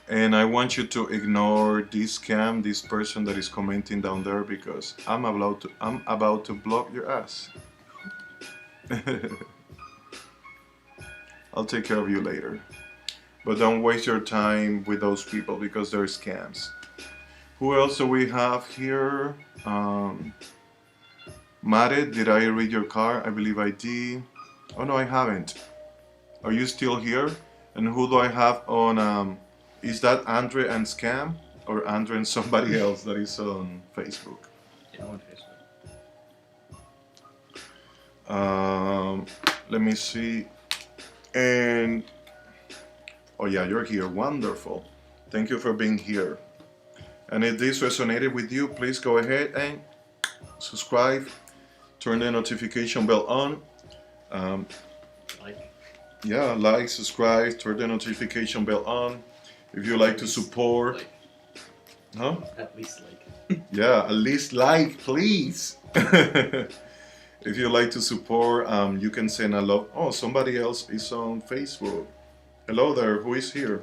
[SPEAKER 1] And I want you to ignore this scam, this person that is commenting down there, because I'm about to block your ass. I'll take care of you later. But don't waste your time with those people because they're scams. Who else do we have here? Mare, did I read your card? I believe I did. Oh no, I haven't. Are you still here? And who do I have on? Is that Andre and Scam? Or Andre and somebody else that is on Facebook?
[SPEAKER 2] Yeah, on Facebook.
[SPEAKER 1] Let me see. And oh yeah, you're here. Wonderful. Thank you for being here. And if this resonated with you, please go ahead and subscribe. Turn the notification bell on.
[SPEAKER 2] Like.
[SPEAKER 1] Yeah, like, subscribe, turn the notification bell on. If you like to support,
[SPEAKER 2] Like,
[SPEAKER 1] huh?
[SPEAKER 2] at least like.
[SPEAKER 1] Yeah, at least like, please. If you like to support, you can send a love. Oh, somebody else is on Facebook. Hello there, who is here?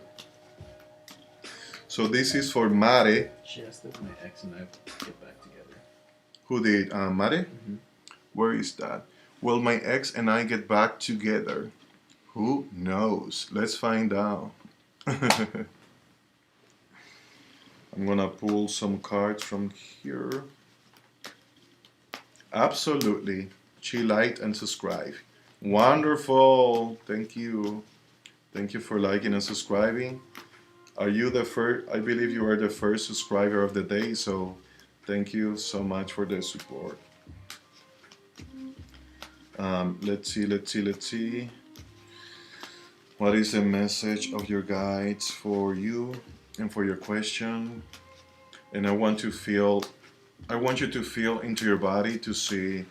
[SPEAKER 1] So this is for Mare.
[SPEAKER 2] She asked if my ex and I get back together.
[SPEAKER 1] Who did? Mare? Where is that? Will my ex and I get back together? Who knows? Let's find out. I'm gonna pull some cards from here. Absolutely. She liked and subscribed. Wonderful. Thank you. Thank you for liking and subscribing. Are you the first? I believe you are the first subscriber of the day, so thank you so much for the support. Let's see. What is the message of your guides for you and for your question? And I want you to feel into your body to see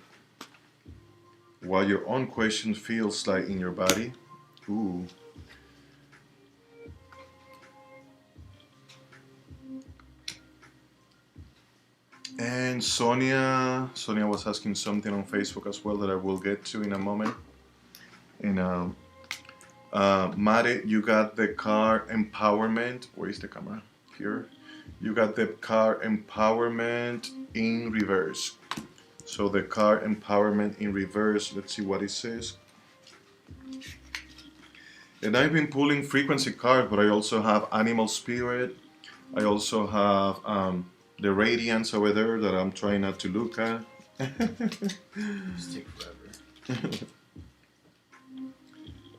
[SPEAKER 1] what your own question feels like in your body. Ooh. And Sonia was asking something on Facebook as well that I will get to in a moment. And Mare, you got the car empowerment. Where is the camera? Here. You got the car empowerment in reverse. So the car empowerment in reverse. Let's see what it says. And I've been pulling frequency cards, but I also have animal spirit. I also have the radiance over there that I'm trying not to look at.
[SPEAKER 2] Just take forever.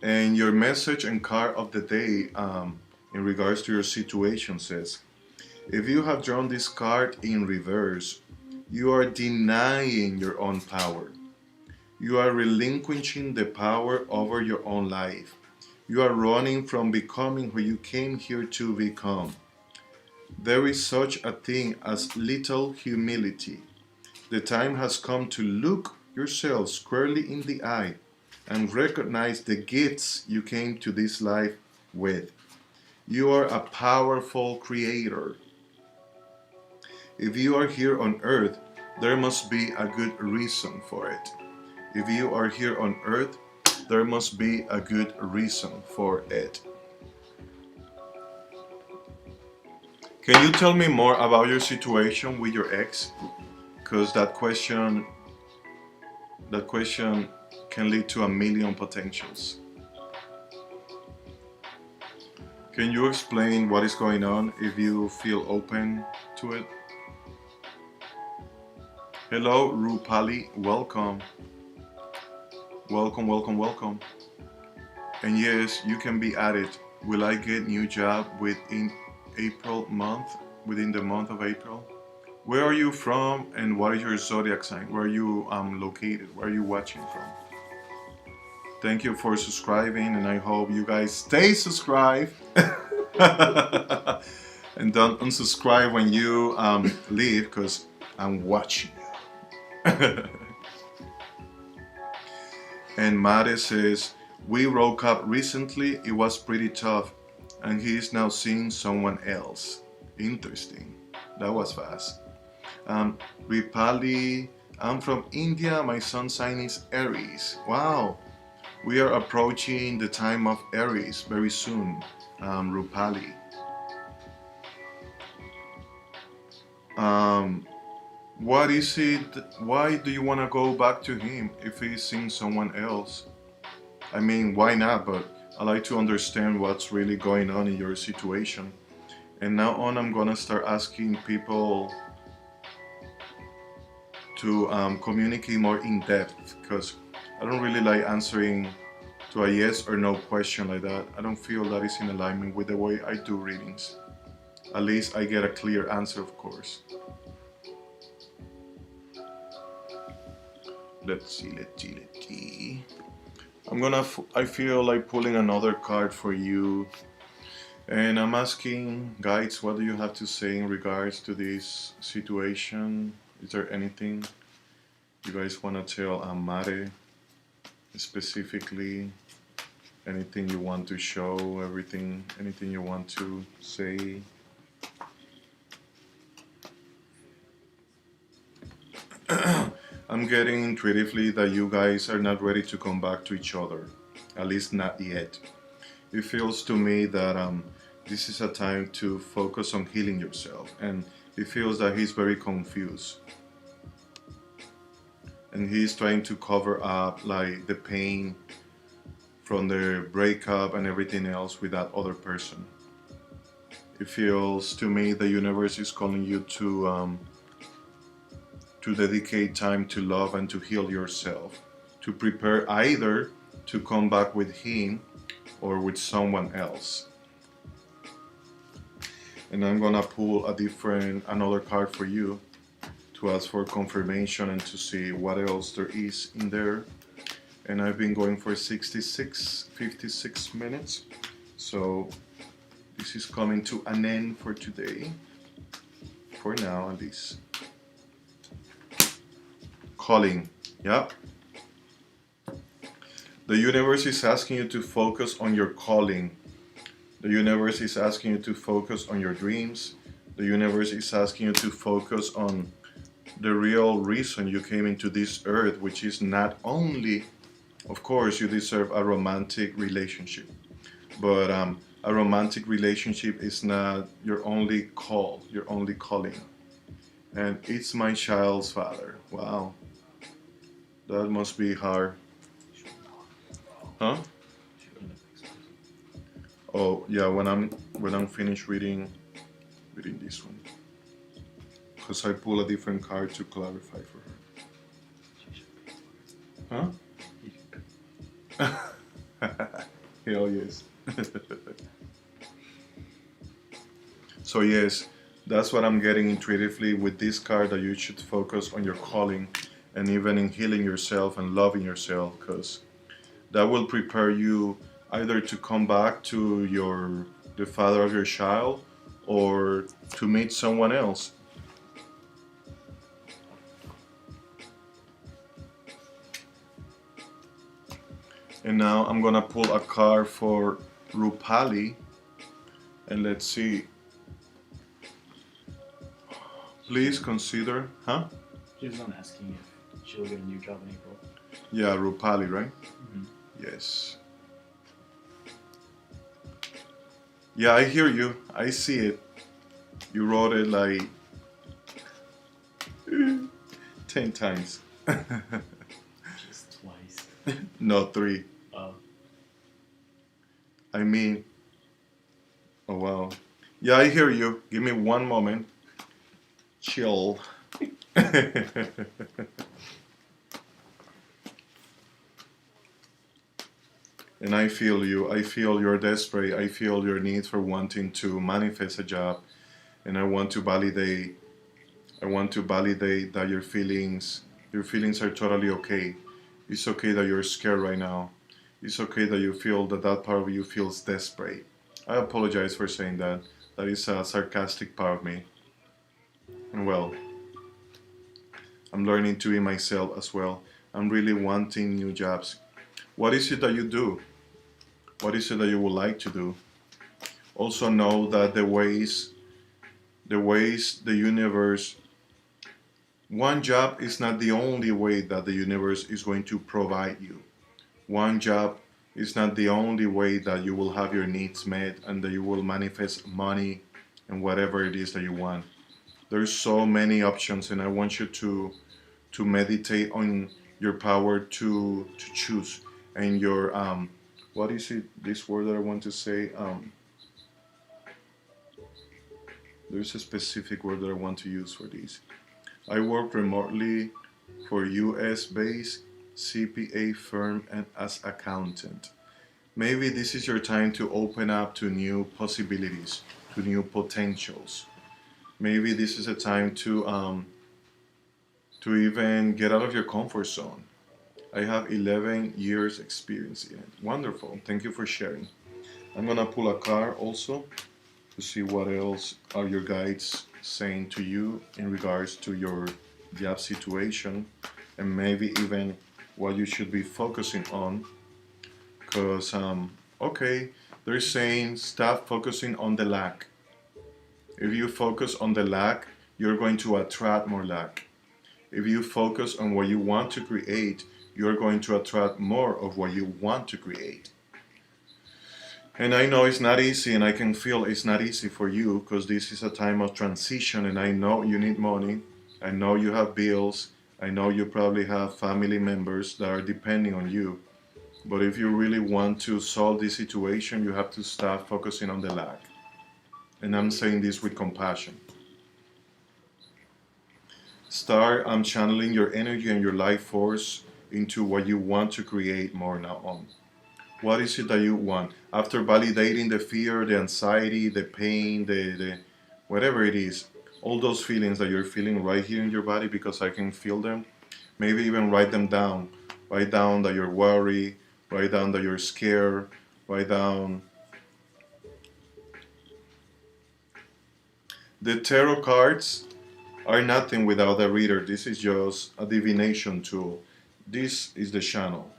[SPEAKER 1] And your message and card of the day in regards to your situation says, if you have drawn this card in reverse, you are denying your own power. You are relinquishing the power over your own life. You are running from becoming who you came here to become. There is such a thing as little humility. The time has come to look yourself squarely in the eye and recognize the gifts you came to this life with. You are a powerful creator. If you are here on earth, there must be a good reason for it. If you are here on earth, there must be a good reason for it. Can you tell me more about your situation with your ex? Because that question can lead to a million potentials. Can you explain what is going on if you feel open to it? Hello, Rupali, welcome. Welcome. And yes, you can be added. Will I get new job within within the month of April? Where are you from and what is your zodiac sign? Where are you located? Where are you watching from? Thank you for subscribing and I hope you guys stay subscribed. And don't unsubscribe when you leave because I'm watching you. And Mare says, we broke up recently, it was pretty tough, and he is now seeing someone else. Interesting. That was fast. Ripali, I'm from India, my sun's sign is Aries. Wow. We are approaching the time of Aries very soon, Rupali. What is it? Why do you want to go back to him if he's seeing someone else? I mean, why not? But I like to understand what's really going on in your situation. And now on, I'm gonna start asking people to communicate more in depth because I don't really like answering to a yes or no question like that. I don't feel that is in alignment with the way I do readings. At least I get a clear answer, of course. Let's see. I feel like pulling another card for you. And I'm asking, guides, what do you have to say in regards to this situation? Is there anything you guys want to tell Mare specifically? Anything you want to show, anything you want to say. I'm getting intuitively that you guys are not ready to come back to each other, at least not yet. It feels to me that this is a time to focus on healing yourself, and it feels that he's very confused. And he's trying to cover up like the pain from the breakup and everything else with that other person. It feels to me the universe is calling you to dedicate time to love and to heal yourself, to prepare either to come back with him or with someone else. And I'm gonna pull another card for you to ask for confirmation and to see what else there is in there. And I've been going for 56 minutes, so this is coming to an end for today, for now at least. Calling, yeah. The universe is asking you to focus on your calling. The universe is asking you to focus on your dreams. The universe is asking you to focus on the real reason you came into this earth, which is not only, of course, you deserve a romantic relationship, but a romantic relationship is not your only call, your only calling. And it's my child's father. Wow. That must be hard. Huh? Oh yeah, when I'm finished reading this one, because I pull a different card to clarify for her. Huh? Hell yes. So yes, that's what I'm getting intuitively with this card, that you should focus on your calling and even in healing yourself and loving yourself, because that will prepare you either to come back to the father of your child or to meet someone else. And now I'm gonna pull a card for Rupali, and let's see. Please consider, huh?
[SPEAKER 2] She was on asking if she'll get a new job in April.
[SPEAKER 1] Yeah, Rupali, right?
[SPEAKER 2] Mm-hmm.
[SPEAKER 1] Yes. Yeah, I hear you. I see it. You wrote it like 10 times.
[SPEAKER 2] Just twice.
[SPEAKER 1] No, 3.
[SPEAKER 2] Oh.
[SPEAKER 1] I mean, oh wow. Yeah, I hear you. Give me one moment. Chill. And I feel you. I feel you're desperate. I feel your need for wanting to manifest a job. And I want to validate that your feelings are totally okay. It's okay that you're scared right now. It's okay that you feel that part of you feels desperate. I apologize for saying that. That is a sarcastic part of me. And well, I'm learning to be myself as well. I'm really wanting new jobs. What is it that you do? What is it that you would like to do? Also know that the ways the universe, one job is not the only way that the universe is going to provide you. One job is not the only way that you will have your needs met and that you will manifest money and whatever it is that you want. There's so many options, and I want you to meditate on your power to choose, and your what is it, this word that I want to say, there's a specific word that I want to use for this. I work remotely for US based CPA firm and as accountant. Maybe this is your time to open up to new possibilities, to new potentials. Maybe this is a time to even get out of your comfort zone. I have 11 years experience in it. Wonderful. Thank you for sharing. I'm gonna pull a card also to see what else are your guides saying to you in regards to your job situation, and maybe even what you should be focusing on, Because, okay, they're saying stop focusing on the lack. If you focus on the lack, you're going to attract more lack. If you focus on what you want to create, you're going to attract more of what you want to create. And I know it's not easy, and I can feel it's not easy for you because this is a time of transition, and I know you need money. I know you have bills. I know you probably have family members that are depending on you. But if you really want to solve this situation, you have to start focusing on the lack. And I'm saying this with compassion. Start channeling your energy and your life force into what you want to create more now on. What is it that you want? After validating the fear, the anxiety, the pain, the whatever it is, all those feelings that you're feeling right here in your body, because I can feel them, maybe even write them down. Write down that you're worried, write down that you're scared, write down. The tarot cards are nothing without a reader. This is just a divination tool. This is the channel.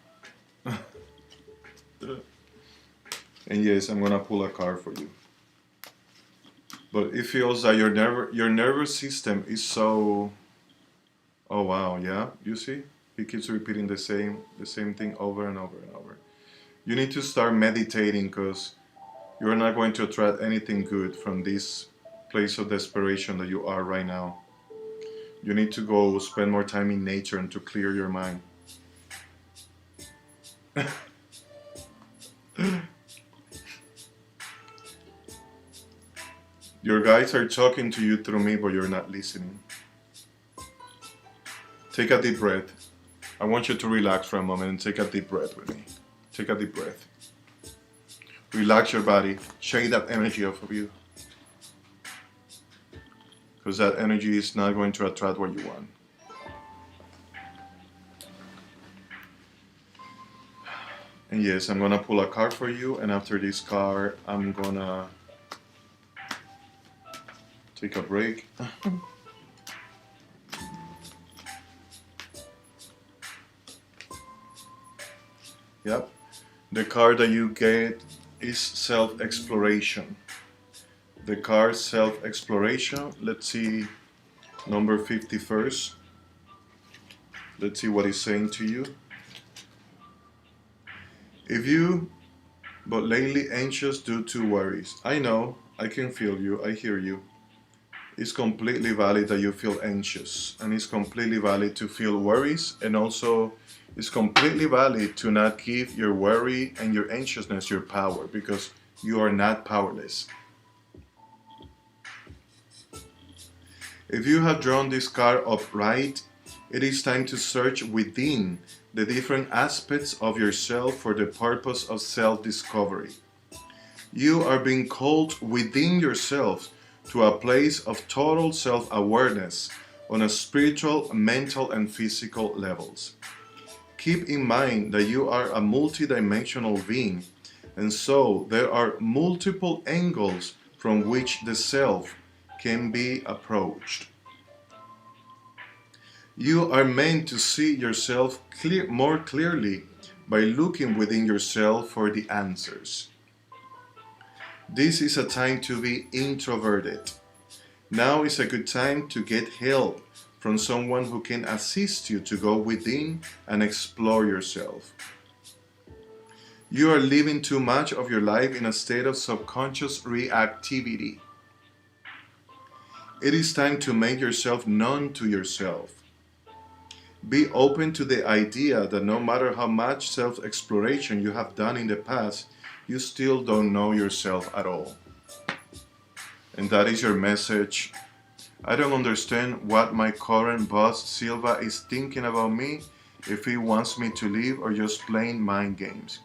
[SPEAKER 1] And yes, I'm gonna pull a card for you. But it feels that your nervous system is so. Oh wow, yeah. You see, he keeps repeating the same thing over and over and over. You need to start meditating because you're not going to attract anything good from this place of desperation that you are right now. You need to go spend more time in nature and to clear your mind. Your guides are talking to you through me, but you're not listening. Take a deep breath. I want you to relax for a moment and take a deep breath with me. Take a deep breath. Relax your body. Shake that energy off of you. Because that energy is not going to attract what you want. And yes, I'm going to pull a card for you. And after this card, I'm going to take a break. Yep. The card that you get is self-exploration. The card self-exploration. Let's see number 51st. Let's see what it's saying to you. If you, but lately anxious due to worries. I know, I can feel you, I hear you. It's completely valid that you feel anxious, and it's completely valid to feel worries, and also it's completely valid to not give your worry and your anxiousness your power, because you are not powerless. If you have drawn this card upright, it is time to search within the different aspects of yourself for the purpose of self-discovery. You are being called within yourself to a place of total self-awareness on a spiritual, mental, and physical levels. Keep in mind that you are a multidimensional being, and so there are multiple angles from which the self can be approached. You are meant to see yourself more clearly by looking within yourself for the answers. This is a time to be introverted. Now is a good time to get help from someone who can assist you to go within and explore yourself. You are living too much of your life in a state of subconscious reactivity. It is time to make yourself known to yourself. Be open to the idea that no matter how much self-exploration you have done in the past, you still don't know yourself at all. And that is your message. I don't understand what my current boss Silva is thinking about me, if he wants me to leave or just playing mind games.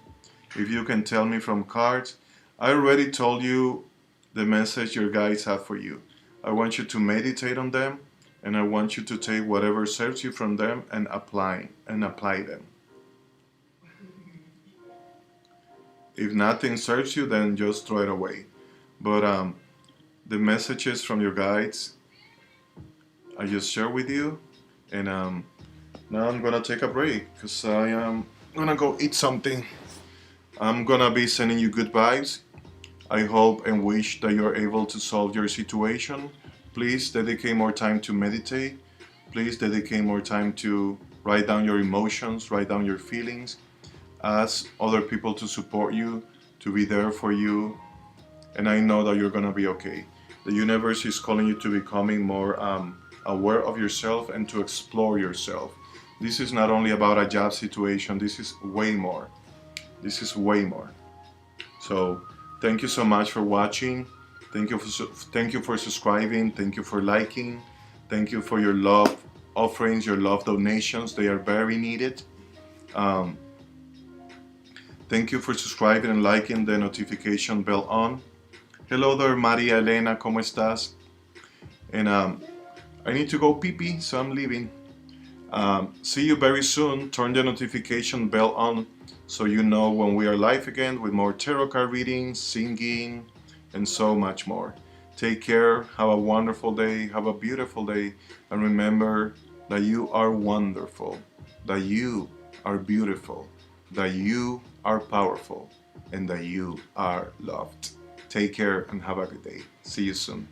[SPEAKER 1] If you can tell me from cards, I already told you the message your guides have for you. I want you to meditate on them, and I want you to take whatever serves you from them and apply them. If nothing serves you, then just throw it away. But the messages from your guides I just share with you, and now I'm gonna take a break because I am gonna go eat something. I'm gonna be sending you good vibes. I hope and wish that you're able to solve your situation. Please dedicate more time to meditate. Please dedicate more time to write down your emotions, write down your feelings. Ask other people to support you, to be there for you. And I know that you're gonna be okay. The universe is calling you to becoming more aware of yourself and to explore yourself. This is not only about a job situation, this is way more. This is way more. So thank you so much for watching. Thank you for subscribing. Thank you for liking. Thank you for your love offerings, your love donations. They are very needed. Thank you for subscribing and liking, the notification bell on. Hello there, Maria Elena. ¿Cómo estás? And I need to go pee-pee, so I'm leaving. See you very soon. Turn the notification bell on so you know when we are live again with more tarot card readings, singing, and so much more. Take care. Have a wonderful day. Have a beautiful day. And remember that you are wonderful, that you are beautiful, that you are powerful, and that you are loved. Take care and have a good day. See you soon.